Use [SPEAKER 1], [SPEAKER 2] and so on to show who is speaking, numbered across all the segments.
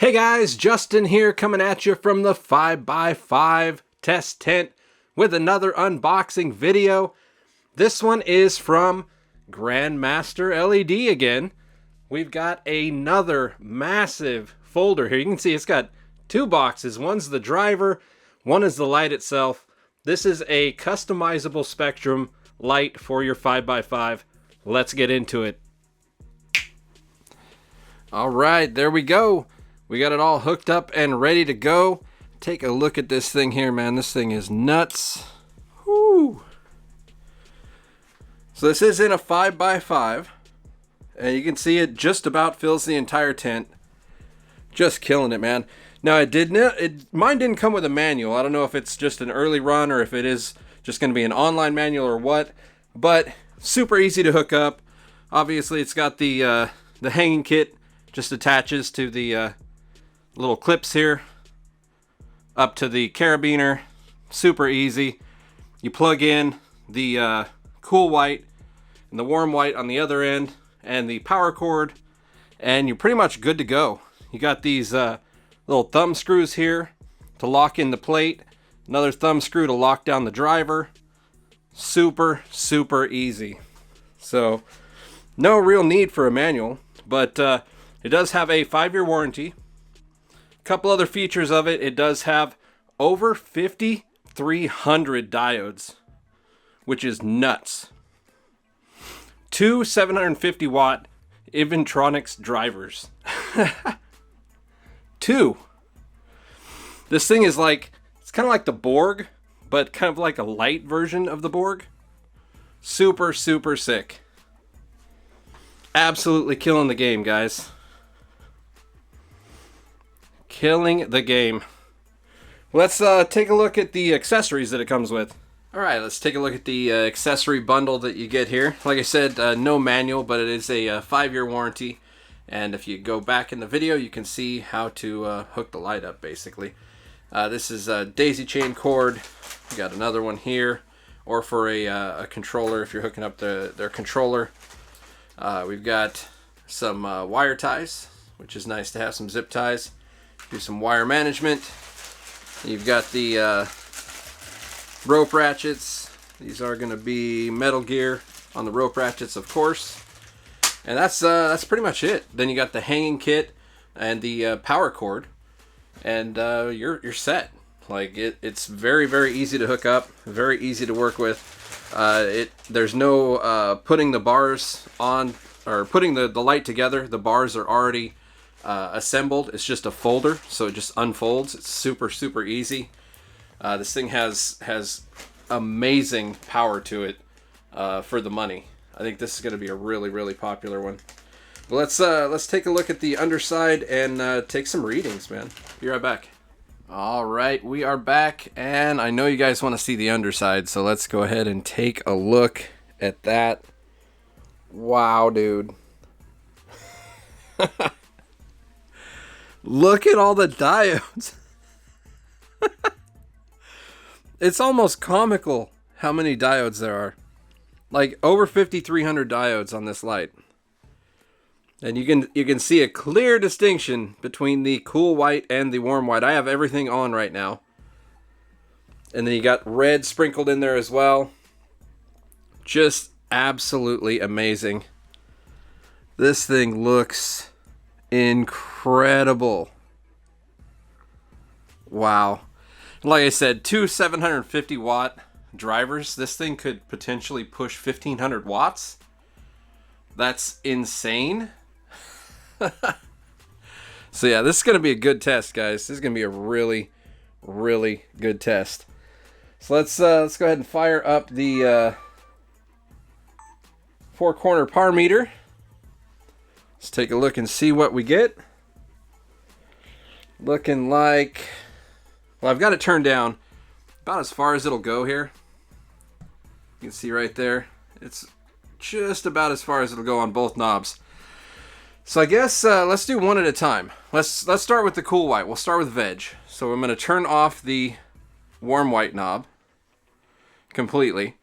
[SPEAKER 1] Hey guys, Justin here coming at you from the 5x5 test tent with another unboxing video. This one is from Grandmaster LED again. We've got another massive folder here. You can see it's got two boxes. One's the driver, one is the light itself. This is a customizable Spectrum light for your 5x5. Let's get into it. All right, there we go. We got it all hooked up and ready to go. Take a look at this thing here, man. This thing is nuts. Whoo. So this is in a 5x5. And you can see it just about fills the entire tent. Just killing it, man. Now, mine didn't come with a manual. I don't know if it's just an early run or if it is just going to be an online manual or what. But super easy to hook up. Obviously, it's got the hanging kit. Just attaches to the little clips here up to the carabiner. Super easy. You plug in the cool white and the warm white on the other end and the power cord, and you're pretty much good to go. You got these little thumb screws here to lock in the plate, another thumb screw to lock down the driver. Super easy. So no real need for a manual, but it does have a 5-year warranty. A couple other features of it. It does have over 5,300 diodes, which is nuts. Two 750 watt Inventronics drivers. Two. This thing is like, it's kind of like the Borg, but kind of like a light version of the Borg. Super sick. Absolutely killing the game, guys. Killing the game. Let's take a look at the accessories that it comes with. Alright, let's take a look at the accessory bundle that you get here. Like I said, no manual, but it is a 5-year warranty. And if you go back in the video, you can see how to hook the light up, basically. This is a daisy chain cord. We got another one here. Or for a controller, if you're hooking up their controller. We've got some wire ties, which is nice to have some zip ties. Do some wire management. You've got the rope ratchets. These are going to be Metal Gear on the rope ratchets, of course. And that's pretty much it. Then you got the hanging kit and the power cord, and you're set. Like it's very easy to hook up, very easy to work with. There's no putting the bars on or putting the light together. The bars are already assembled. It's just a folder, so it just unfolds. It's super easy. This thing has amazing power to it for the money. I think this is going to be a really popular one. But let's take a look at the underside and take some readings, man. Be right back. All right, we are back, and I know you guys want to see the underside, so let's go ahead and take a look at that. Wow, dude. Look at all the diodes. It's almost comical how many diodes there are. Like over 5,300 diodes on this light. And you can see a clear distinction between the cool white and the warm white. I have everything on right now. And then you got red sprinkled in there as well. Just absolutely amazing. This thing looks incredible. Wow. Like I said, two 750 watt drivers. This thing could potentially push 1,500 watts. That's insane. So yeah, this is going to be a good test, guys. This is going to be a really good test. So let's go ahead and fire up the 4-corner par meter. Let's take a look and see what we get. Looking like, well, I've got it turned down about as far as it'll go here. You can see right there. It's just about as far as it'll go on both knobs. So I guess let's do one at a time. Let's start with the cool white. We'll start with veg. So I'm going to turn off the warm white knob completely.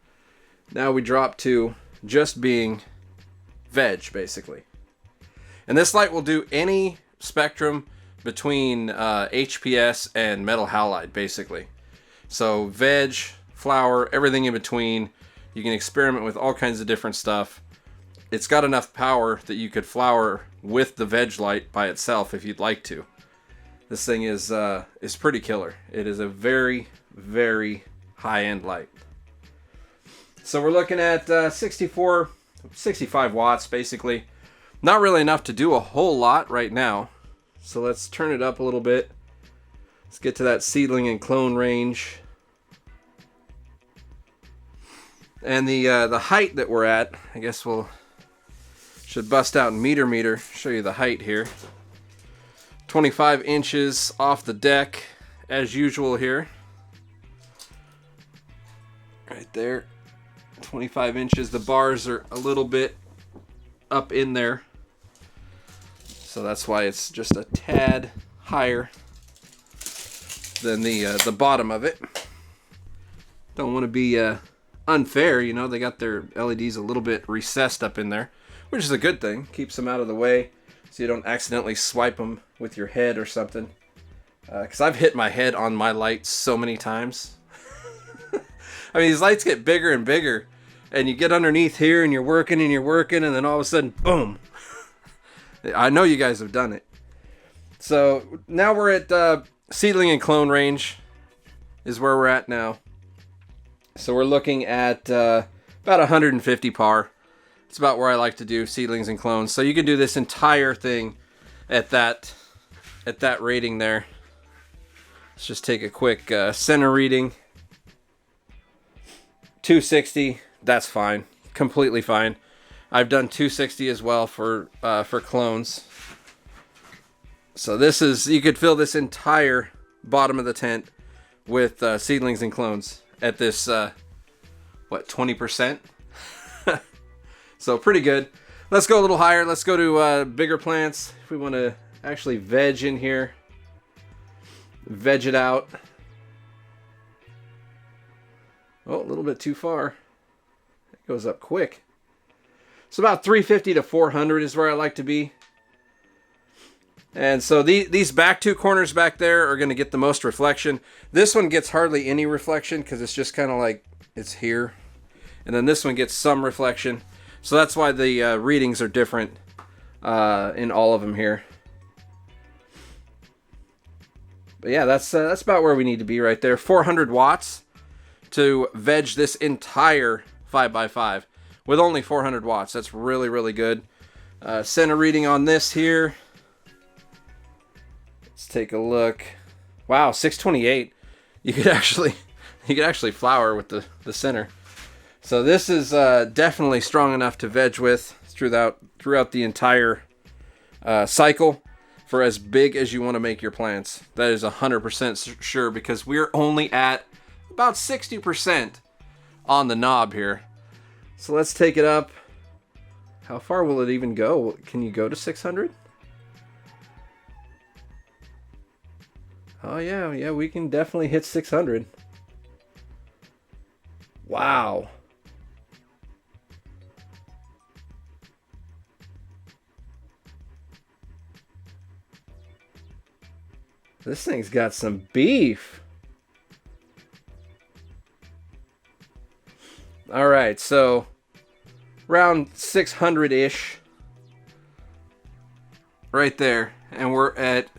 [SPEAKER 1] Now we drop to just being veg, basically. And this light will do any Spectrum between HPS and metal halide, basically. So veg, flour, everything in between. You can experiment with all kinds of different stuff. It's got enough power that you could flour with the veg light by itself if you'd like to. This thing is pretty killer. It is a very, very high-end light. So we're looking at 65 watts, basically. Not really enough to do a whole lot right now. So let's turn it up a little bit. Let's get to that seedling and clone range. And the height that we're at, I guess should bust out meter, show you the height here. 25 inches off the deck, as usual here. Right there, 25 inches. The bars are a little bit up in there, so that's why it's just a tad higher than the bottom of it. Don't want to be unfair, you know. They got their LEDs a little bit recessed up in there, which is a good thing. Keeps them out of the way, so you don't accidentally swipe them with your head or something. Because I've hit my head on my lights so many times. I mean, these lights get bigger and bigger, and you get underneath here, and you're working, and then all of a sudden, boom. I know you guys have done it. So now we're at seedling and clone range is where we're at now. So we're looking at about 150 par. It's about where I like to do seedlings and clones. So you can do this entire thing at that rating there. Let's just take a quick center reading. 260, that's fine. Completely fine. I've done 260 as well for clones. So this is, you could fill this entire bottom of the tent with seedlings and clones at this, 20%? So pretty good. Let's go a little higher. Let's go to bigger plants. If we want to actually veg in here. Veg it out. Oh, a little bit too far. It goes up quick. So about 350 to 400 is where I like to be. And so these back two corners back there are going to get the most reflection. This one gets hardly any reflection because it's just kind of like it's here. And then this one gets some reflection. So that's why the readings are different in all of them here. But yeah, that's about where we need to be right there. 400 watts to veg this entire 5x5 with only 400 watts. That's really, really good. Center reading on this here. Let's take a look. Wow, 628. You could actually flower with the center. So this is definitely strong enough to veg with throughout the entire cycle for as big as you want to make your plants. That is 100% sure, because we're only at about 60% on the knob here. So let's take it up. How far will it even go? Can you go to 600? Oh yeah, we can definitely hit 600. Wow. This thing's got some beef. All right, so around 600-ish right there, and we're at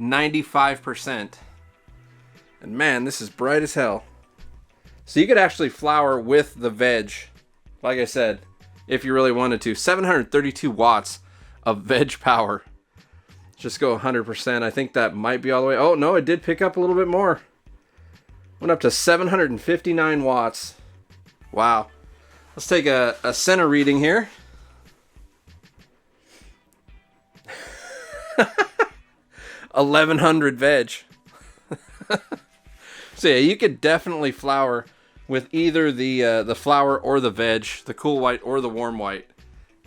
[SPEAKER 1] 95%. And man, this is bright as hell. So you could actually flower with the veg, like I said, if you really wanted to. 732 watts of veg power. Just go 100%. I think that might be all the way. Oh no, it did pick up a little bit more. Went up to 759 watts. Wow. Let's take a center reading here. 1100 veg. So yeah, you could definitely flower with either the flower or the veg, the cool white or the warm white.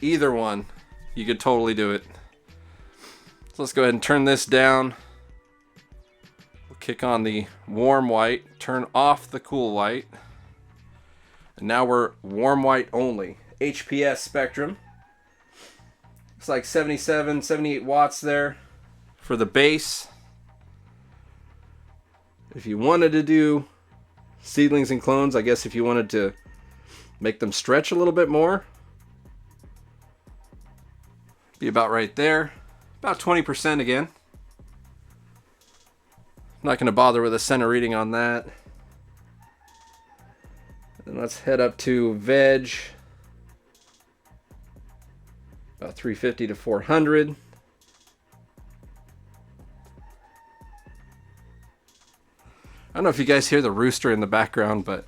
[SPEAKER 1] Either one, you could totally do it. So let's go ahead and turn this down. We'll kick on the warm white, turn off the cool white. And now we're warm white only. HPS spectrum. Looks like 77, 78 watts there for the base, if you wanted to do seedlings and clones, I guess if you wanted to make them stretch a little bit more, be about right there. About 20% again. Not going to bother with a center reading on that. And let's head up to veg. About 350 to 400. I don't know if you guys hear the rooster in the background, but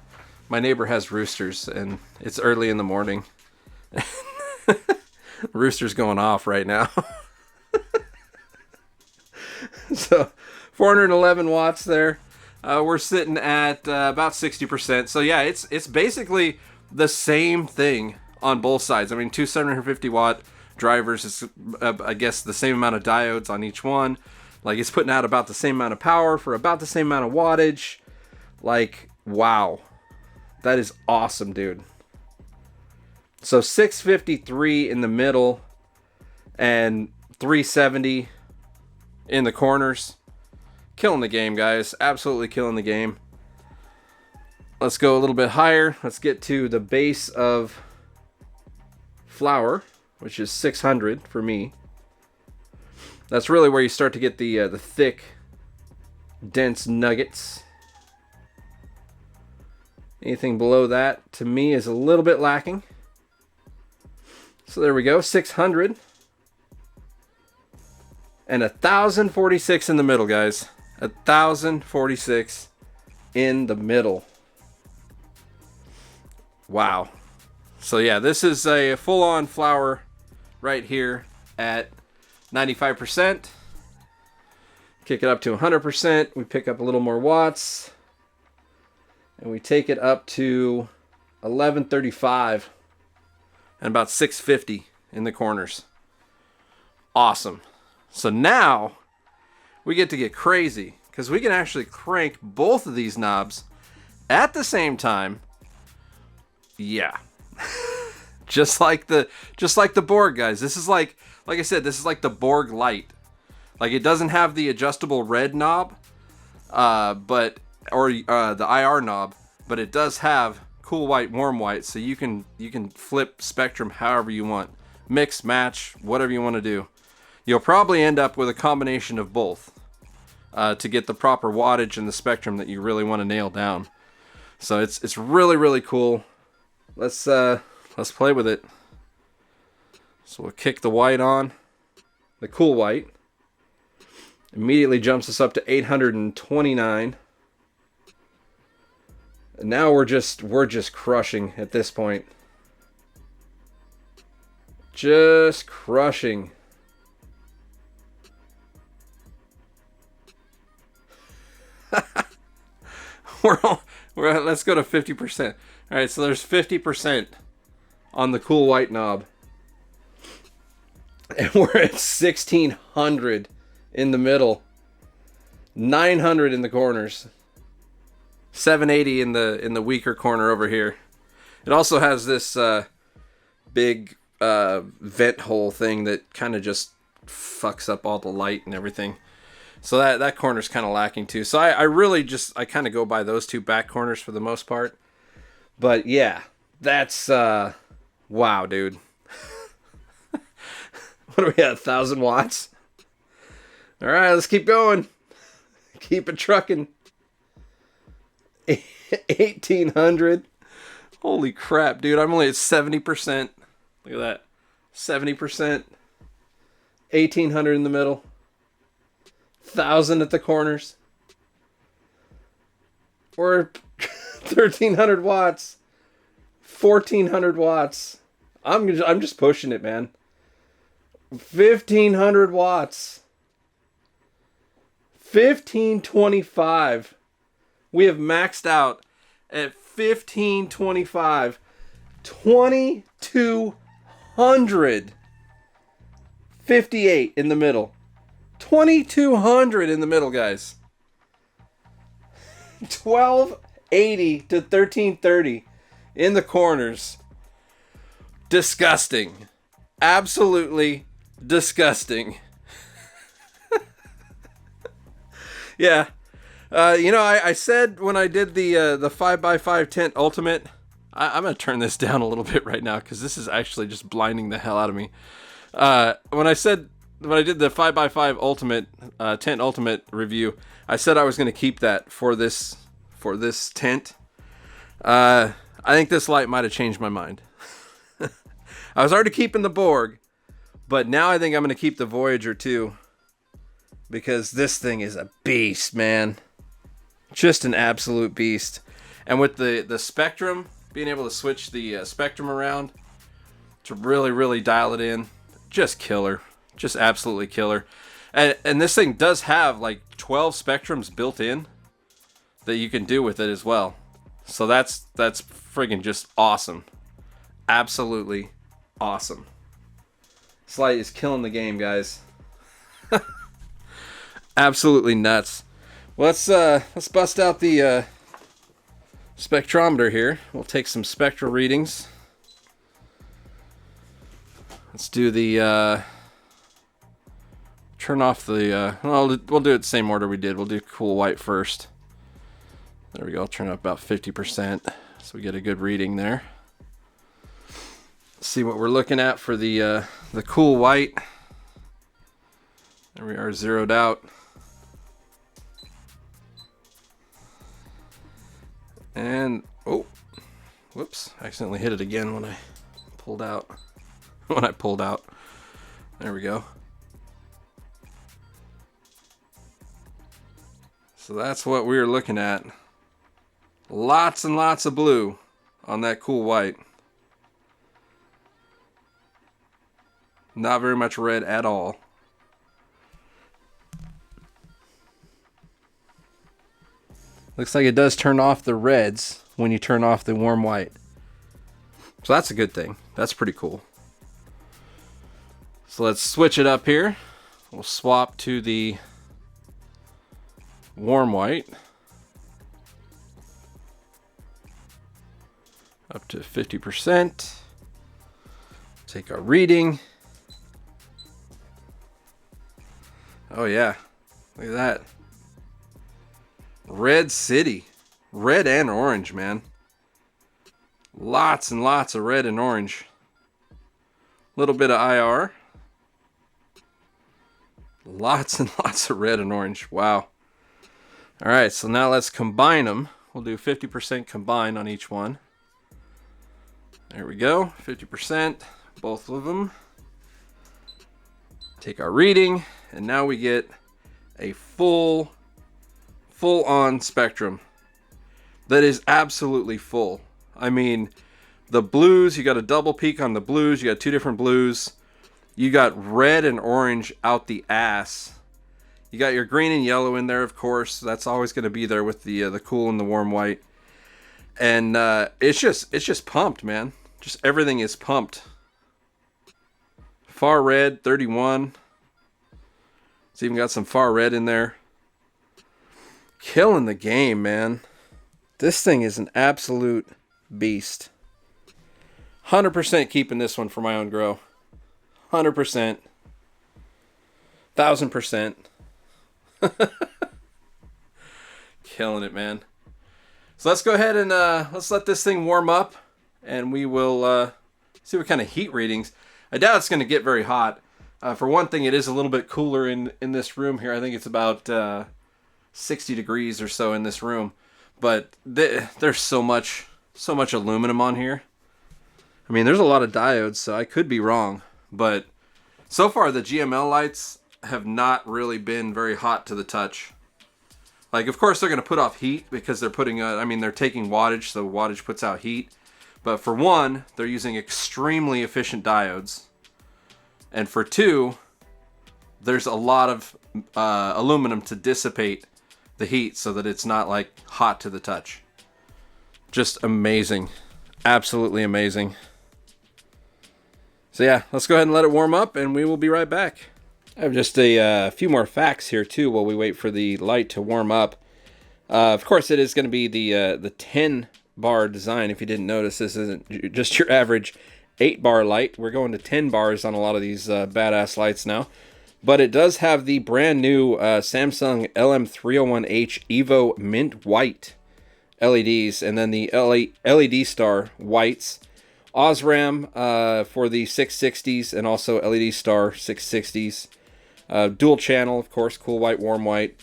[SPEAKER 1] my neighbor has roosters and it's early in the morning. Rooster's going off right now. So 411 watts there. We're sitting at about 60%. So yeah, it's basically the same thing on both sides. I mean, two 750 watt drivers is I guess the same amount of diodes on each one. Like, it's putting out about the same amount of power for about the same amount of wattage. Like, wow. That is awesome, dude. So 653 in the middle and 370 in the corners. Killing the game, guys. Absolutely killing the game. Let's go a little bit higher. Let's get to the base of flour, which is 600 for me. That's really where you start to get the thick, dense nuggets. Anything below that, to me, is a little bit lacking. So there we go, 600. And 1,046 in the middle, guys. 1,046 in the middle. Wow. So yeah, this is a full-on flour right here at 95%. Kick it up to 100%. We pick up a little more watts. And we take it up to 1135. And about 650 in the corners. Awesome. So now we get to get crazy, because we can actually crank both of these knobs at the same time. Yeah. just like the Borg, guys. This is like I said, this is like the Borg Lite. Like, it doesn't have the adjustable red knob, the IR knob, but it does have cool white, warm white, so you can flip spectrum however you want. Mix, match, whatever you want to do. You'll probably end up with a combination of both to get the proper wattage and the spectrum that you really want to nail down. So it's really, really cool. Let's play with it. So we'll kick the white on, the cool white. Immediately jumps us up to 829. And now we're just crushing at this point. Just crushing. Let's go to 50%. All right, so there's 50% on the cool white knob. And we're at 1,600 in the middle. 900 in the corners. 780 in the weaker corner over here. It also has this big vent hole thing that kind of just fucks up all the light and everything. So that corner's kind of lacking too. So I really I kind of go by those two back corners for the most part. But yeah, that's wow, dude. What are we at? 1,000 watts? All right, let's keep going. Keep it trucking. 1,800. Holy crap, dude. I'm only at 70%. Look at that. 70%. 1,800 in the middle. 1,000 at the corners. We're 1,300 watts. 1,400 watts. I'm just pushing it, man. 1,500 watts. 1,525. We have maxed out at 1,525. 2,258 in the middle. 2,200 in the middle, guys. 1,280 to 1,330 in the corners. Disgusting. Absolutely disgusting. Yeah. You know, I said when I did the 5x5 tent ultimate, I'm going to turn this down a little bit right now because this is actually just blinding the hell out of me. When I did the 5x5 ultimate tent ultimate review, I said I was going to keep that for this tent. I think this light might have changed my mind. I was already keeping the Borg, but now I think I'm going to keep the Voyager too, because this thing is a beast, man. Just an absolute beast. And with the spectrum, being able to switch the spectrum around to really dial it in, just killer. Just absolutely killer. And this thing does have like 12 spectrums built in that you can do with it as well. So that's friggin' just awesome. Absolutely awesome. This light is killing the game, guys. Absolutely nuts. Well, let's bust out the spectrometer here. We'll take some spectral readings. Let's do the turn off the well, we'll do it the same order we did. We'll do cool white first. There we go. Turn up about 50% so we get a good reading there. See what we're looking at for the cool white. There we are, zeroed out. And oh, whoops! I accidentally hit it again when I pulled out. There we go. So that's what we're looking at. Lots and lots of blue on that cool white. Not very much red at all. Looks like it does turn off the reds when you turn off the warm white. So that's a good thing. That's pretty cool. So let's switch it up here. We'll swap to the warm white. Up to 50%. Take our reading. Oh yeah, look at that. Red City. Red and orange, man. Lots and lots of red and orange. Little bit of IR. Lots and lots of red and orange. Wow. Alright, so now let's combine them. We'll do 50% combined on each one. There we go. 50%. Both of them. Take our reading. And now we get a full-on spectrum that is absolutely full. I mean, the blues, you got a double peak on the blues. You got two different blues. You got red and orange out the ass. You got your green and yellow in there, of course. That's always going to be there with the cool and the warm white. And it's just pumped, man. Just everything is pumped. Far red, 31. It's even got some far red in there. Killing the game, man. This thing is an absolute beast. 100% keeping this one for my own grow. 100%. 1000%. Killing it, man. So let's go ahead and let's let this thing warm up, and we will see what kind of heat readings. I doubt it's going to get very hot. For one thing, it is a little bit cooler in this room here. I think it's about 60 degrees or so in this room. But there's so much aluminum on here. I mean, there's a lot of diodes, so I could be wrong. But so far, the GML lights have not really been very hot to the touch. Like, of course, they're going to put off heat because they're putting, I mean, they're taking wattage, so wattage puts out heat. But for one, they're using extremely efficient diodes. And for two, there's a lot of aluminum to dissipate the heat so that it's not like hot to the touch. Just amazing. Absolutely amazing. So yeah, let's go ahead and let it warm up and we will be right back. I have just a few more facts here too while we wait for the light to warm up. Of course, it is going to be the 10 bar design. If you didn't notice, this isn't just your average 8 bar light. We're going to 10 bars on a lot of these badass lights now. But it does have the brand new Samsung LM301H Evo Mint White LEDs, and then the LED Star Whites. Osram for the 660s, and also LED Star 660s. Dual channel, of course, cool white, warm white.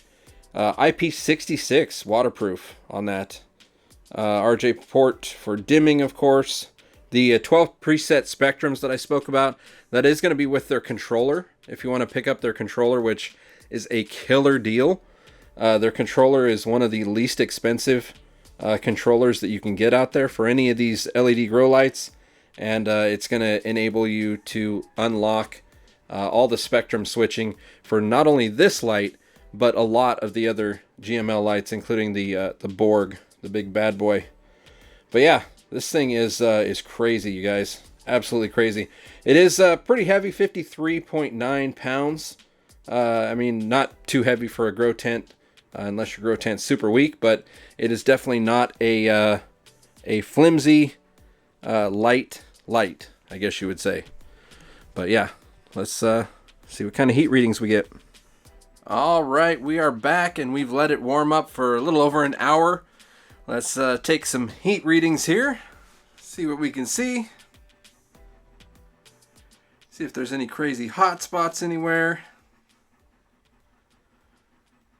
[SPEAKER 1] IP66 waterproof on that. RJ port for dimming, of course. The 12 preset spectrums that I spoke about, that is going to be with their controller. If you want to pick up their controller, which is a killer deal. Their controller is one of the least expensive controllers that you can get out there for any of these LED grow lights. And it's going to enable you to unlock all the spectrum switching for not only this light, but a lot of the other GML lights, including the Borg, the big bad boy. But yeah, this thing is crazy, you guys. Absolutely crazy. It is pretty heavy, 53.9 pounds. I mean, not too heavy for a grow tent, unless your grow tent's super weak, but it is definitely not a flimsy light, I guess you would say. But yeah, let's see what kind of heat readings we get. All right, we are back, and we've let it warm up for a little over an hour. Let's take some heat readings here, see what we can see. See if there's any crazy hot spots anywhere.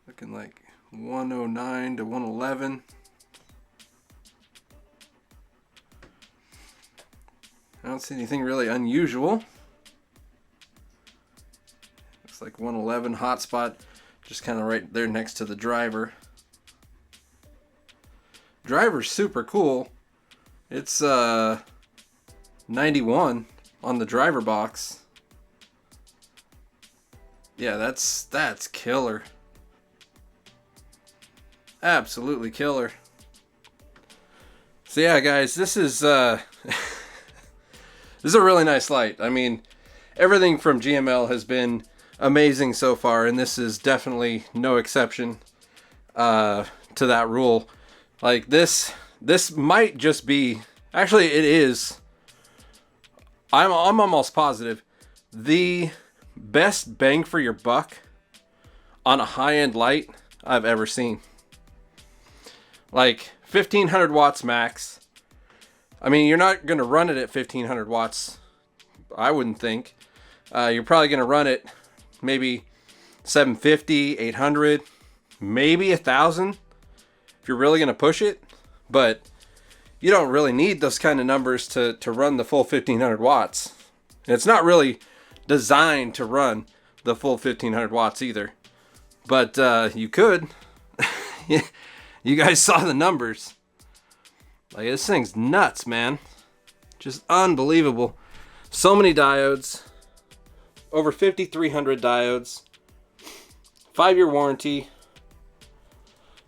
[SPEAKER 1] Looking like 109 to 111. I don't see anything really unusual. Looks like 111 hot spot, just kind of right there next to the driver. Driver's super cool. It's 91 on the driver box. Yeah, that's killer. Absolutely killer. So yeah, guys, this is this is a really nice light. I mean, everything from GML has been amazing so far, and this is definitely no exception to that rule. Like this might just be, actually it is, I'm almost positive, the best bang for your buck on a high-end light I've ever seen. Like 1500 watts max. I mean, you're not going to run it at 1500 watts, I wouldn't think. You're probably going to run it maybe 750, 800, maybe 1000 if you're really going to push it. But you don't really need those kind of numbers to run the full 1500 watts. And it's not really designed to run the full 1500 watts either. But you could. You guys saw the numbers. Like, this thing's nuts, man. Just unbelievable. So many diodes. Over 5,300 diodes. 5-year warranty.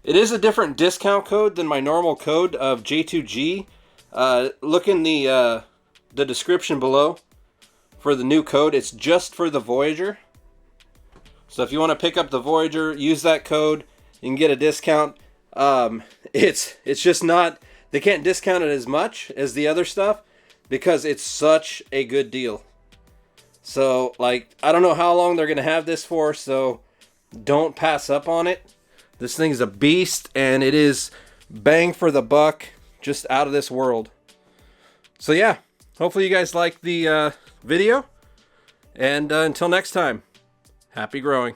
[SPEAKER 1] It is a different discount code than my normal code of J2G. Look in the description below for the new code. It's just for the Voyager. So if you want to pick up the Voyager, use that code. You can get a discount. It's just not, they can't discount it as much as the other stuff because it's such a good deal. So, like, I don't know how long they're going to have this for, so don't pass up on it. This thing's a beast, and it is bang for the buck, just out of this world. So yeah, hopefully you guys like the video, and until next time, happy growing.